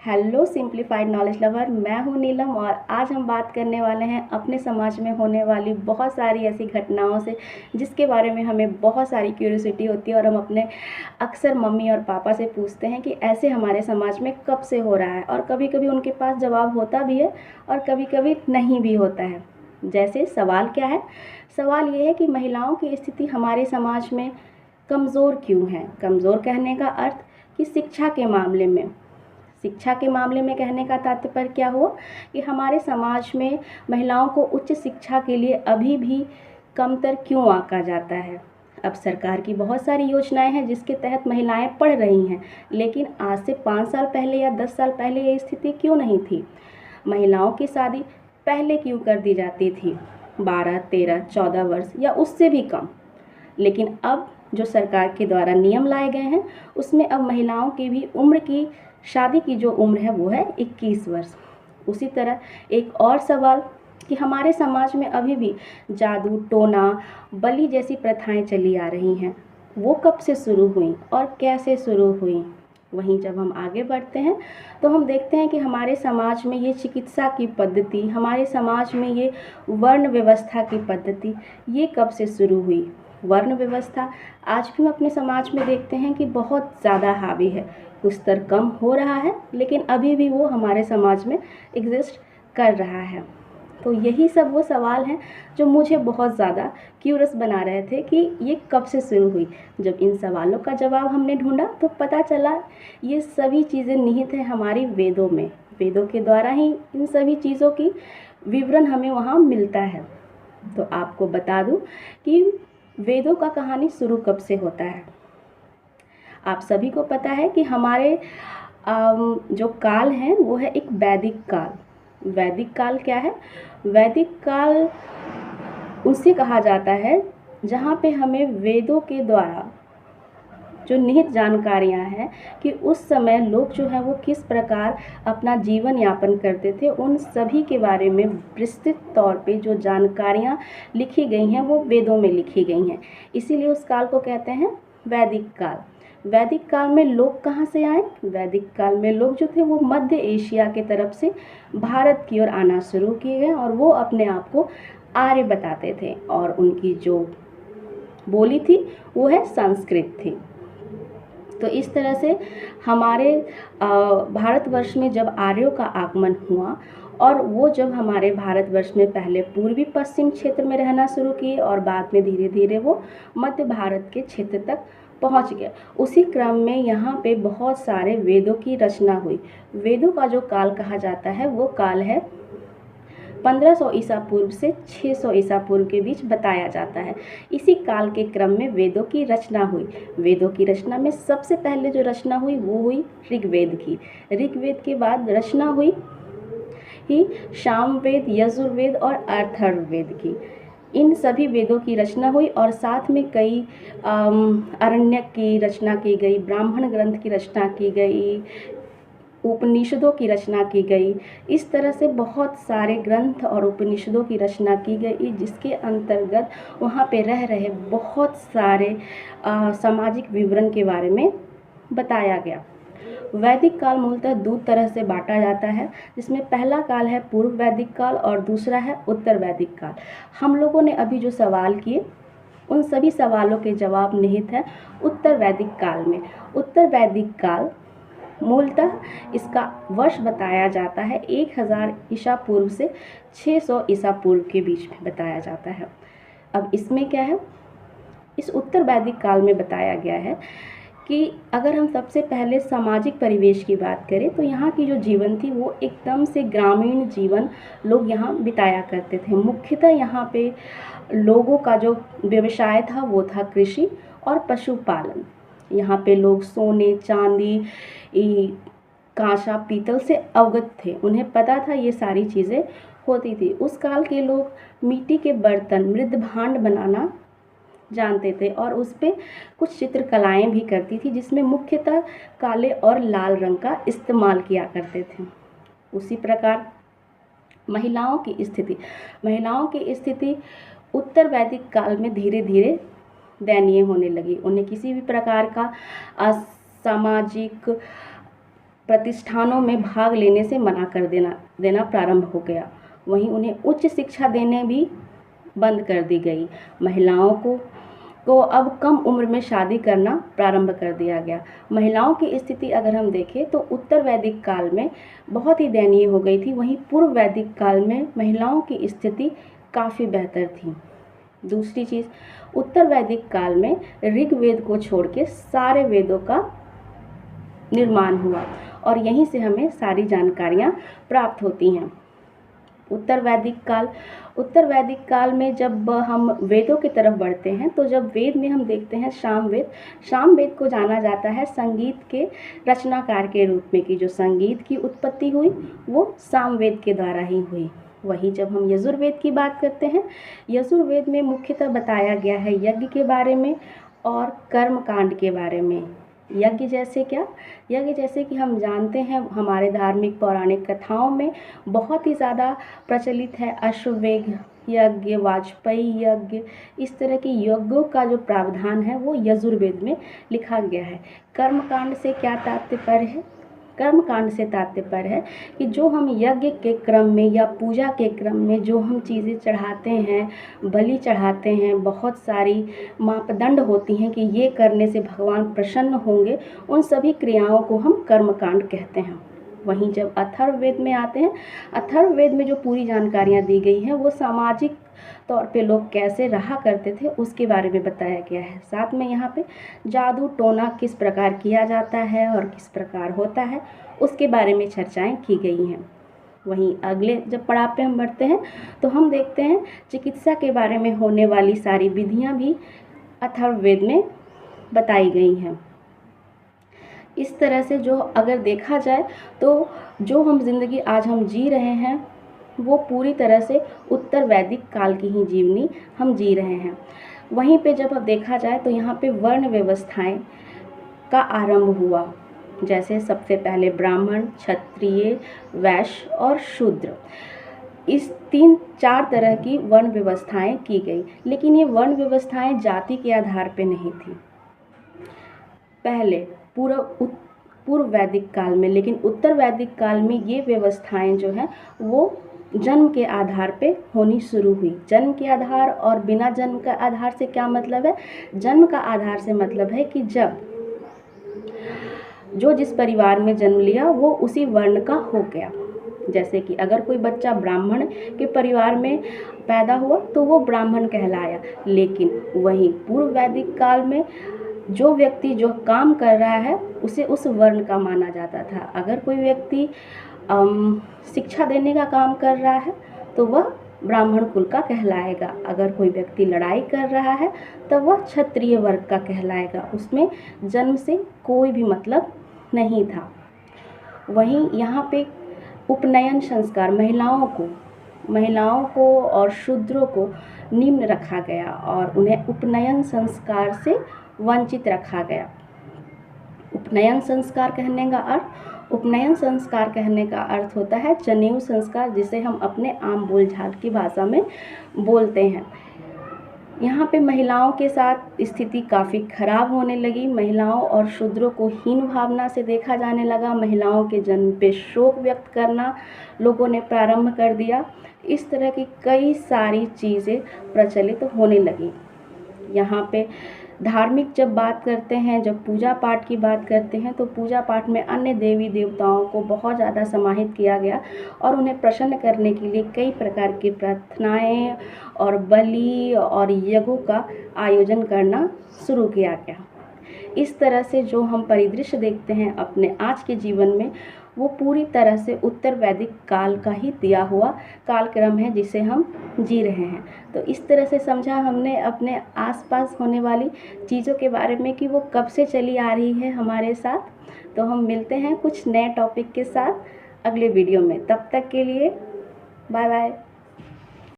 Hello simplified knowledge lover, मैं हूं नीलम और आज हम बात करने वाले हैं अपने समाज में होने वाली बहुत सारी ऐसी घटनाओं से जिसके बारे में हमें बहुत सारी क्यूरियोसिटी होती है और हम अपने अक्सर मम्मी और पापा से पूछते हैं कि ऐसे हमारे समाज में कब से हो रहा है। और कभी कभी उनके पास जवाब होता भी है और कभी कभी नहीं भी होता है। जैसे सवाल क्या है? सवाल ये है कि महिलाओं की स्थिति हमारे समाज में कमज़ोर क्यों है। कमज़ोर कहने का अर्थ कि शिक्षा के मामले में कहने का तात्पर्य क्या हुआ कि हमारे समाज में महिलाओं को उच्च शिक्षा के लिए अभी भी कमतर क्यों आंका जाता है। अब सरकार की बहुत सारी योजनाएं हैं जिसके तहत महिलाएं पढ़ रही हैं, लेकिन आज से 5 साल पहले या 10 साल पहले ये स्थिति क्यों नहीं थी। महिलाओं की शादी पहले क्यों कर दी जाती थी, 12, 13, 14 वर्ष या उससे भी कम। लेकिन अब जो सरकार के द्वारा नियम लाए गए हैं उसमें अब महिलाओं की भी उम्र की शादी की जो उम्र है वो है 21 वर्ष। उसी तरह एक और सवाल कि हमारे समाज में अभी भी जादू, टोना, बलि जैसी प्रथाएं चली आ रही हैं, वो कब से शुरू हुई और कैसे शुरू हुई। वहीं जब हम आगे बढ़ते हैं तो हम देखते हैं कि हमारे समाज में ये चिकित्सा की पद्धति, हमारे समाज में ये वर्ण व्यवस्था की पद्धति, ये कब से शुरू हुई। वर्ण व्यवस्था आज भी हम अपने समाज में देखते हैं कि बहुत ज़्यादा हावी है। कुछ स्तर कम हो रहा है लेकिन अभी भी वो हमारे समाज में एग्जिस्ट कर रहा है। तो यही सब वो सवाल हैं जो मुझे बहुत ज़्यादा क्यूरियस बना रहे थे कि ये कब से शुरू हुई। जब इन सवालों का जवाब हमने ढूंढा तो पता चला ये सभी चीज़ें निहित हैं हमारी वेदों में। वेदों के द्वारा ही इन सभी चीज़ों की विवरण हमें वहाँ मिलता है। तो आपको बता दूँ कि वेदों का कहानी शुरू कब से होता है। आप सभी को पता है कि हमारे जो काल है वो है एक वैदिक काल। वैदिक काल क्या है? वैदिक काल उसे कहा जाता है जहाँ पे हमें वेदों के द्वारा जो निहित जानकारियाँ हैं कि उस समय लोग जो है वो किस प्रकार अपना जीवन यापन करते थे, उन सभी के बारे में विस्तृत तौर पे जो जानकारियाँ लिखी गई हैं वो वेदों में लिखी गई हैं। इसीलिए उस काल को कहते हैं वैदिक काल। वैदिक काल में लोग कहाँ से आए? वैदिक काल में लोग जो थे वो मध्य एशिया के तरफ से भारत की ओर आना शुरू किए गए और वो अपने आप को आर्य बताते थे और उनकी जो बोली थी वो है संस्कृत थी। तो इस तरह से हमारे भारतवर्ष में जब आर्यों का आगमन हुआ और वो जब हमारे भारतवर्ष में पहले पूर्वी पश्चिम क्षेत्र में रहना शुरू किए और बाद में धीरे धीरे वो मध्य भारत के क्षेत्र तक पहुंच गए, उसी क्रम में यहाँ पे बहुत सारे वेदों की रचना हुई। वेदों का जो काल कहा जाता है वो काल है 1500 ईसा पूर्व से 600 ईसा पूर्व के बीच बताया जाता है। इसी काल के क्रम में वेदों की रचना हुई। वेदों की रचना में सबसे पहले जो रचना हुई वो हुई ऋग्वेद की। ऋग्वेद के बाद रचना हुई ही सामवेद, यजुर्वेद और अथर्ववेद की। इन सभी वेदों की रचना हुई और साथ में कई आरण्यक की रचना की गई, ब्राह्मण ग्रंथ की रचना की गई, उपनिषदों की रचना की गई। इस तरह से बहुत सारे ग्रंथ और उपनिषदों की रचना की गई जिसके अंतर्गत वहाँ पे रह रहे बहुत सारे सामाजिक विवरण के बारे में बताया गया। वैदिक काल मूलतः दो तरह से बांटा जाता है, जिसमें पहला काल है पूर्व वैदिक काल और दूसरा है उत्तर वैदिक काल। हम लोगों ने अभी जो सवाल किए उन सभी सवालों के जवाब निहित है उत्तर वैदिक काल में। उत्तर वैदिक काल मूलतः इसका वर्ष बताया जाता है 1000 ईसा पूर्व से 600 ईसा पूर्व के बीच में बताया जाता है। अब इसमें क्या है, इस उत्तर वैदिक काल में बताया गया है कि अगर हम सबसे पहले सामाजिक परिवेश की बात करें तो यहाँ की जो जीवन थी वो एकदम से ग्रामीण जीवन लोग यहाँ बिताया करते थे। मुख्यतः यहाँ पे लोगों का जो व्यवसाय था वो था कृषि और पशुपालन। यहाँ पे लोग सोने, चांदी, कांसा, पीतल से अवगत थे, उन्हें पता था ये सारी चीज़ें होती थी। उस काल के लोग मिट्टी के बर्तन, मृद भांड बनाना जानते थे और उस पर कुछ चित्रकलाएं भी करती थी जिसमें मुख्यतः काले और लाल रंग का इस्तेमाल किया करते थे। उसी प्रकार महिलाओं की स्थिति उत्तर वैदिक काल में धीरे धीरे दयनीय होने लगी। उन्हें किसी भी प्रकार का सामाजिक प्रतिष्ठानों में भाग लेने से मना कर देना प्रारंभ हो गया। वहीं उन्हें उच्च शिक्षा देने भी बंद कर दी गई। महिलाओं को अब कम उम्र में शादी करना प्रारंभ कर दिया गया। महिलाओं की स्थिति अगर हम देखें तो उत्तर वैदिक काल में बहुत ही दयनीय हो गई थी, वहीं पूर्व वैदिक काल में महिलाओं की स्थिति काफ़ी बेहतर थी। दूसरी चीज़, उत्तर वैदिक काल में ऋग्वेद को छोड़ के सारे वेदों का निर्माण हुआ और यहीं से हमें सारी जानकारियाँ प्राप्त होती हैं। उत्तर वैदिक काल में जब हम वेदों की तरफ बढ़ते हैं तो जब वेद में हम देखते हैं सामवेद को जाना जाता है संगीत के रचनाकार के रूप में, कि जो संगीत की उत्पत्ति हुई वो सामवेद के द्वारा ही हुई। वहीं जब हम यजुर्वेद की बात करते हैं, यजुर्वेद में मुख्यतः बताया गया है यज्ञ के बारे में और कर्मकांड के बारे में। यज्ञ जैसे क्या? यज्ञ जैसे कि हम जानते हैं हमारे धार्मिक पौराणिक कथाओं में बहुत ही ज़्यादा प्रचलित है अश्वमेध यज्ञ, वाजपेयी यज्ञ, इस तरह के यज्ञों का जो प्रावधान है वो यजुर्वेद में लिखा गया है। कर्मकांड से क्या तात्पर्य है? कर्मकांड से तात्पर्य है कि जो हम यज्ञ के क्रम में या पूजा के क्रम में जो हम चीज़ें चढ़ाते हैं, बलि चढ़ाते हैं, बहुत सारी मापदंड होती हैं कि ये करने से भगवान प्रसन्न होंगे, उन सभी क्रियाओं को हम कर्मकांड कहते हैं। वहीं जब अथर्ववेद में आते हैं, अथर्ववेद में जो पूरी जानकारियाँ दी गई हैं वो सामाजिक तौर पे लोग कैसे रहा करते थे उसके बारे में बताया गया है। साथ में यहाँ पे जादू टोना किस प्रकार किया जाता है और किस प्रकार होता है उसके बारे में चर्चाएं की गई हैं। वहीं अगले जब पड़ाव पे हम बढ़ते हैं तो हम देखते हैं चिकित्सा के बारे में होने वाली सारी विधियाँ भी अथर्ववेद में बताई गई हैं। इस तरह से जो अगर देखा जाए तो जो हम ज़िंदगी आज हम जी रहे हैं वो पूरी तरह से उत्तर वैदिक काल की ही जीवनी हम जी रहे हैं। वहीं पे जब अब देखा जाए तो यहाँ पे वर्ण व्यवस्थाएं का आरंभ हुआ। जैसे सबसे पहले ब्राह्मण, क्षत्रिय, वैश्य और शूद्र, इस 3-4 तरह की वर्ण व्यवस्थाएं की गई। लेकिन ये वर्ण व्यवस्थाएं जाति के आधार पे नहीं थी पहले पूर्व वैदिक काल में, लेकिन उत्तर वैदिक काल में ये व्यवस्थाएं जो हैं वो जन्म के आधार पे होनी शुरू हुई। जन्म के आधार और बिना जन्म का आधार से क्या मतलब है? जन्म का आधार से मतलब है कि जब जो जिस परिवार में जन्म लिया वो उसी वर्ण का हो गया। जैसे कि अगर कोई बच्चा ब्राह्मण के परिवार में पैदा हुआ तो वो ब्राह्मण कहलाया। लेकिन वहीं पूर्व वैदिक काल में जो व्यक्ति जो काम कर रहा है उसे उस वर्ण का माना जाता था। अगर कोई व्यक्ति शिक्षा देने का काम कर रहा है तो वह ब्राह्मण कुल का कहलाएगा। अगर कोई व्यक्ति लड़ाई कर रहा है तो वह क्षत्रिय वर्ग का कहलाएगा। उसमें जन्म से कोई भी मतलब नहीं था। वहीं यहाँ पे उपनयन संस्कार महिलाओं को और शूद्रों को निम्न रखा गया और उन्हें उपनयन संस्कार से वंचित रखा गया। उपनयन संस्कार कहने का अर्थ होता है जनेऊ संस्कार, जिसे हम अपने आम बोलचाल की भाषा में बोलते हैं। यहाँ पे महिलाओं के साथ स्थिति काफ़ी खराब होने लगी। महिलाओं और शूद्रों को हीन भावना से देखा जाने लगा। महिलाओं के जन्म पे शोक व्यक्त करना लोगों ने प्रारंभ कर दिया। इस तरह की कई सारी चीज़ें प्रचलित होने लगी। यहाँ पे धार्मिक जब बात करते हैं, जब पूजा पाठ की बात करते हैं तो पूजा पाठ में अन्य देवी देवताओं को बहुत ज़्यादा समाहित किया गया और उन्हें प्रसन्न करने के लिए कई प्रकार की प्रार्थनाएं और बलि और यज्ञों का आयोजन करना शुरू किया गया। इस तरह से जो हम परिदृश्य देखते हैं अपने आज के जीवन में वो पूरी तरह से उत्तर वैदिक काल का ही दिया हुआ कालक्रम है जिसे हम जी रहे हैं। तो इस तरह से समझा हमने अपने आसपास होने वाली चीज़ों के बारे में कि वो कब से चली आ रही है हमारे साथ। तो हम मिलते हैं कुछ नए टॉपिक के साथ अगले वीडियो में। तब तक के लिए बाय बाय।